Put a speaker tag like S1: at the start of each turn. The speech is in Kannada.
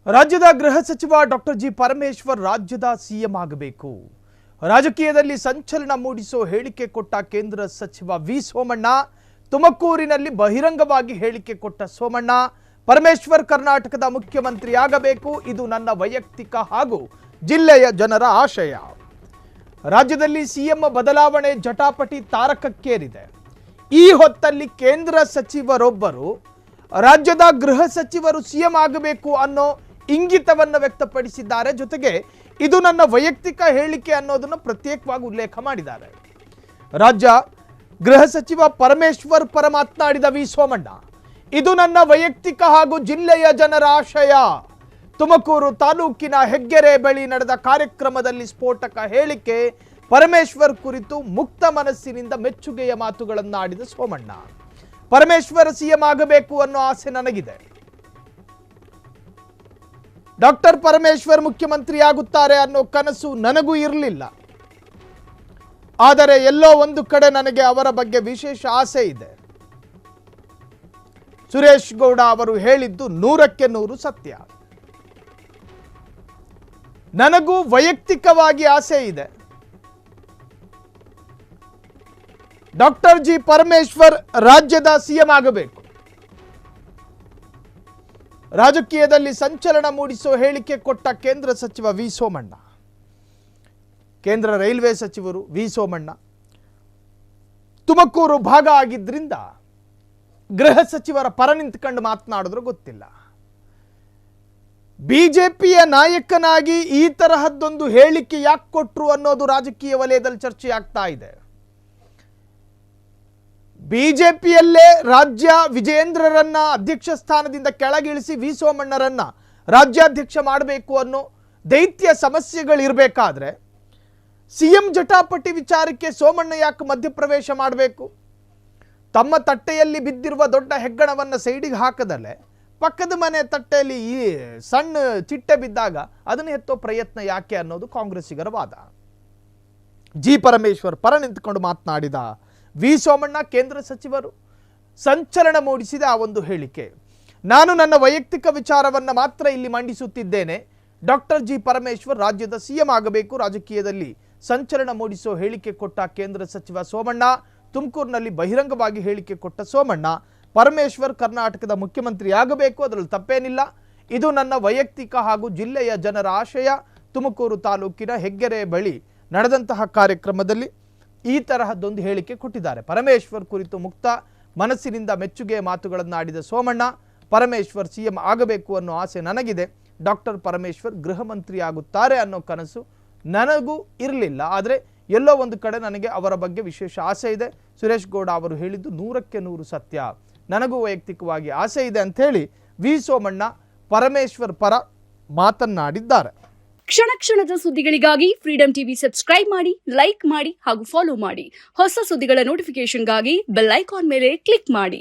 S1: ರಾಜ್ಯದ ಗೃಹ ಸಚಿವ ಡಾಕ್ಟರ್ ಜಿ ಪರಮೇಶ್ವರ್ ರಾಜ್ಯದ ಸಿಎಂ ಆಗಬೇಕು. ರಾಜಕೀಯದಲ್ಲಿ ಸಂಚಲನ ಮೂಡಿಸೋ ಹೇಳಿಕೆ ಕೊಟ್ಟ ಕೇಂದ್ರ ಸಚಿವ ವಿ ಸೋಮಣ್ಣ. ತುಮಕೂರಿನಲ್ಲಿ ಬಹಿರಂಗವಾಗಿ ಹೇಳಿಕೆ ಕೊಟ್ಟ ಸೋಮಣ್ಣ, ಪರಮೇಶ್ವರ್ ಕರ್ನಾಟಕದ ಮುಖ್ಯಮಂತ್ರಿಯಾಗಬೇಕು, ಇದು ನನ್ನ ವೈಯಕ್ತಿಕ ಹಾಗೂ ಜಿಲ್ಲೆಯ ಜನರ ಆಶಯ. ರಾಜ್ಯದಲ್ಲಿ ಸಿಎಂ ಬದಲಾವಣೆ ಜಟಾಪಟಿ ತಾರಕಕ್ಕೇರಿದೆ. ಈ ಹೊತ್ತಲ್ಲಿ ಕೇಂದ್ರ ಸಚಿವರೊಬ್ಬರು ರಾಜ್ಯದ ಗೃಹ ಸಚಿವರು ಸಿಎಂ ಆಗಬೇಕು ಅನ್ನೋ ಇಂಗಿತವನ್ನು ವ್ಯಕ್ತಪಡಿಸಿದ್ದಾರೆ. ಜೊತೆಗೆ ಇದು ನನ್ನ ವೈಯಕ್ತಿಕ ಹೇಳಿಕೆ ಅನ್ನೋದನ್ನು ಪ್ರತ್ಯೇಕವಾಗಿ ಉಲ್ಲೇಖ ಮಾಡಿದ್ದಾರೆ. ರಾಜ್ಯ ಗೃಹ ಸಚಿವ ಪರಮೇಶ್ವರ್ ಪರ ಮಾತನಾಡಿದ ವಿ ಸೋಮಣ್ಣ, ಇದು ನನ್ನ ವೈಯಕ್ತಿಕ ಹಾಗೂ ಜಿಲ್ಲೆಯ ಜನರ ಆಶಯ. ತುಮಕೂರು ತಾಲೂಕಿನ ಹೆಗ್ಗೆರೆ ಬಳಿ ನಡೆದ ಕಾರ್ಯಕ್ರಮದಲ್ಲಿ ಸ್ಫೋಟಕ ಹೇಳಿಕೆ. ಪರಮೇಶ್ವರ್ ಕುರಿತು ಮುಕ್ತ ಮನಸ್ಸಿನಿಂದ ಮೆಚ್ಚುಗೆಯ ಮಾತುಗಳನ್ನಾಡಿದ ಸೋಮಣ್ಣ, ಪರಮೇಶ್ವರ್ ಸಿಎಂ ಆಗಬೇಕು ಅನ್ನೋ ಆಸೆ ನನಗಿದೆ. ಡಾಕ್ಟರ್ ಪರಮೇಶ್ವರ್ ಮುಖ್ಯಮಂತ್ರಿ ಆಗುತ್ತಾರೆ ಅನ್ನೋ ಕನಸು ನನಗೂ ಇರಲಿಲ್ಲ. ಆದರೆ ಎಲ್ಲೋ ಒಂದು ಕಡೆ ನನಗೆ ಅವರ ಬಗ್ಗೆ ವಿಶೇಷ ಆಸೆ ಇದೆ. ಸುರೇಶ್ ಗೌಡ ಅವರು ಹೇಳಿದ್ದು 100ಕ್ಕೆ 100 ಸತ್ಯ. ನನಗೂ ವೈಯಕ್ತಿಕವಾಗಿ ಆಸೆ ಇದೆ. ಡಾಕ್ಟರ್ ಜಿ ಪರಮೇಶ್ವರ್ ರಾಜ್ಯದ ಸಿಎಂ ಆಗಬೇಕು. ರಾಜಕೀಯದಲ್ಲಿ ಸಂಚಲನ ಮೂಡಿಸೋ ಹೇಳಿಕೆ ಕೊಟ್ಟ ಕೇಂದ್ರ ಸಚಿವ ವಿ ಸೋಮಣ್ಣ. ಕೇಂದ್ರ ರೈಲ್ವೆ ಸಚಿವರು ವಿ ಸೋಮಣ್ಣ ತುಮಕೂರು ಭಾಗ ಆಗಿದ್ರಿಂದ ಗೃಹ ಸಚಿವರ ಪರ ನಿಂತ್ಕೊಂಡು ಮಾತನಾಡಿದ್ರು ಗೊತ್ತಿಲ್ಲ. ಬಿಜೆಪಿಯ ನಾಯಕನಾಗಿ ಈ ತರಹದ್ದೊಂದು ಹೇಳಿಕೆ ಯಾಕೆ ಕೊಟ್ರು ಅನ್ನೋದು ರಾಜಕೀಯ ವಲಯದಲ್ಲಿ ಚರ್ಚೆ ಆಗ್ತಾ ಇದೆ. ಬಿಜೆಪಿಯಲ್ಲೇ ರಾಜ್ಯ ವಿಜಯೇಂದ್ರರನ್ನ ಅಧ್ಯಕ್ಷ ಸ್ಥಾನದಿಂದ ಕೆಳಗಿಳಿಸಿ ವಿ ಸೋಮಣ್ಣರನ್ನ ರಾಜ್ಯಾಧ್ಯಕ್ಷ ಮಾಡಬೇಕು ಅನ್ನೋ ದೈತ್ಯ ಸಮಸ್ಯೆಗಳಿರಬೇಕಾದ್ರೆ ಸಿಎಂ ಜಟಾಪಟಿ ವಿಚಾರಕ್ಕೆ ಸೋಮಣ್ಣ ಯಾಕೆ ಮಧ್ಯಪ್ರವೇಶ ಮಾಡಬೇಕು? ತಮ್ಮ ತಟ್ಟೆಯಲ್ಲಿ ಬಿದ್ದಿರುವ ದೊಡ್ಡ ಹೆಗ್ಗಣವನ್ನು ಸೈಡಿಗೆ ಹಾಕದಲ್ಲೇ ಪಕ್ಕದ ಮನೆ ತಟ್ಟೆಯಲ್ಲಿ ಈ ಸಣ್ಣ ಚಿಟ್ಟೆ ಬಿದ್ದಾಗ ಅದನ್ನು ಎತ್ತೋ ಪ್ರಯತ್ನ ಯಾಕೆ ಅನ್ನೋದು ಕಾಂಗ್ರೆಸ್ಸಿಗರ ವಾದ. ಜಿ ಪರಮೇಶ್ವರ್ ಪರ ನಿಂತುಕೊಂಡು ಮಾತನಾಡಿದ ವಿ ಸೋಮಣ್ಣ, ಕೇಂದ್ರ ಸಚಿವರು ಸಂಚಲನ ಮೂಡಿಸಿದ ಆ ಒಂದು ಹೇಳಿಕೆ. ನಾನು ನನ್ನ ವೈಯಕ್ತಿಕ ವಿಚಾರವನ್ನು ಮಾತ್ರ ಇಲ್ಲಿ ಮಂಡಿಸುತ್ತಿದ್ದೇನೆ. ಡಾಕ್ಟರ್ ಜಿ ಪರಮೇಶ್ವರ್ ರಾಜ್ಯದ ಸಿಎಂ ಆಗಬೇಕು. ರಾಜಕೀಯದಲ್ಲಿ ಸಂಚಲನ ಮೂಡಿಸೋ ಹೇಳಿಕೆ ಕೊಟ್ಟ ಕೇಂದ್ರ ಸಚಿವ ಸೋಮಣ್ಣ. ತುಮಕೂರಿನಲ್ಲಿ ಬಹಿರಂಗವಾಗಿ ಹೇಳಿಕೆ ಕೊಟ್ಟ ಸೋಮಣ್ಣ, ಪರಮೇಶ್ವರ್ ಕರ್ನಾಟಕದ ಮುಖ್ಯಮಂತ್ರಿ ಆಗಬೇಕು, ಅದರಲ್ಲಿ ತಪ್ಪೇನಿಲ್ಲ. ಇದು ನನ್ನ ವೈಯಕ್ತಿಕ ಹಾಗೂ ಜಿಲ್ಲೆಯ ಜನರ ಆಶಯ. ತುಮಕೂರು ತಾಲೂಕಿನ ಹೆಗ್ಗೆರೆ ಬಳಿ ನಡೆದಂತಹ ಕಾರ್ಯಕ್ರಮದಲ್ಲಿ ಈ ತರಹದ್ದೊಂದು ಹೇಳಿಕೆ ಕೊಟ್ಟಿದ್ದಾರೆ. ಪರಮೇಶ್ವರ್ ಕುರಿತು ಮುಕ್ತ ಮನಸ್ಸಿನಿಂದ ಮೆಚ್ಚುಗೆಯ ಮಾತುಗಳನ್ನಾಡಿದ ಸೋಮಣ್ಣ, ಪರಮೇಶ್ವರ್ ಸಿಎಂ ಆಗಬೇಕು ಅನ್ನೋ ಆಸೆ ನನಗಿದೆ. ಡಾಕ್ಟರ್ ಪರಮೇಶ್ವರ್ ಗೃಹ ಮಂತ್ರಿ ಆಗುತ್ತಾರೆ ಅನ್ನೋ ಕನಸು ನನಗೂ ಇರಲಿಲ್ಲ. ಆದರೆ ಎಲ್ಲೋ ಒಂದು ಕಡೆ ನನಗೆ ಅವರ ಬಗ್ಗೆ ವಿಶೇಷ ಆಸೆ ಇದೆ. ಸುರೇಶ್ ಗೌಡ ಅವರು ಹೇಳಿದ್ದು 100ಕ್ಕೆ 100 ಸತ್ಯ. ನನಗೂ ವೈಯಕ್ತಿಕವಾಗಿ ಆಸೆ ಇದೆ ಅಂತ ಹೇಳಿ ವಿ ಸೋಮಣ್ಣ ಪರಮೇಶ್ವರ್ ಪರ ಮಾತನಾಡಿದ್ದಾರೆ.
S2: ಕ್ಷಣ ಕ್ಷಣದ ಸುದ್ದಿಗಳಿಗಾಗಿ ಫ್ರೀಡಂ ಟಿವಿ ಸಬ್ಸ್ಕ್ರೈಬ್ ಮಾಡಿ, ಲೈಕ್ ಮಾಡಿ ಹಾಗೂ ಫಾಲೋ ಮಾಡಿ. ಹೊಸ ಸುದ್ದಿಗಳ ನೋಟಿಫಿಕೇಶನ್ಗಾಗಿ ಬೆಲ್ ಐಕಾನ್ ಮೇಲೆ ಕ್ಲಿಕ್ ಮಾಡಿ.